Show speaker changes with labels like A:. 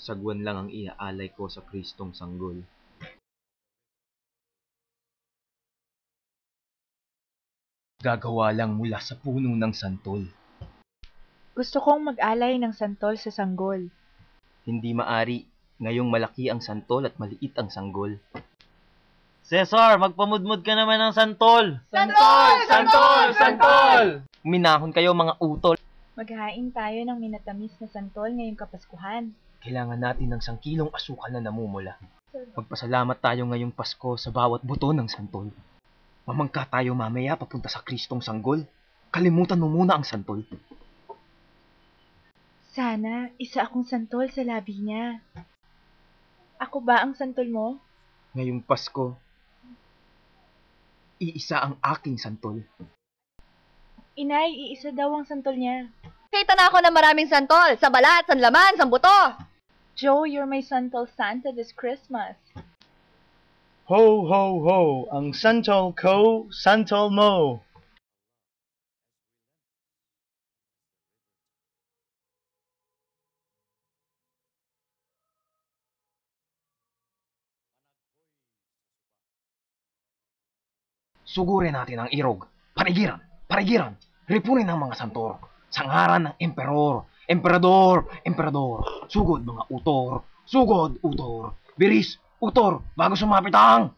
A: sagwan lang ang iaalay ko sa Kristong sanggol. Gagawa lang mula sa puno ng santol.
B: Gusto kong mag-alay ng santol sa sanggol.
A: Hindi maari, ngayong malaki ang santol at maliit ang sanggol. Cesar, magpamudmud ka naman ng santol!
C: Santol! Santol! Santol!
A: Minahon kayo mga utol.
B: Maghain tayo ng minatamis na santol ngayong Kapaskuhan.
A: Kailangan natin ng 1 kilong asukal na namumula. Magpasalamat tayo ngayong Pasko sa bawat buto ng santol. Mamangka tayo mamaya papunta sa Kristong sanggol. Kalimutan mo muna ang santol.
B: Sana isa akong santol sa labi niya. Ako ba ang santol mo?
A: Ngayong Pasko, iisa ang aking santol.
B: Inay, iisa daw ang santol niya.
C: Kita na ako ng maraming santol. Sa balat, sa laman, sa buto.
B: Joe, you're my santol Santa this Christmas.
D: Ho, ho, ho! Ang santol ko, santol mo!
A: Sugurin natin ang irog. Panigiran! Panigiran! Ripunin ang mga santor. Sa ngaran ng emperor, emperador, emperador. Sugod mga utor. Sugod, utor. Biris, utor, bago sumapit ang...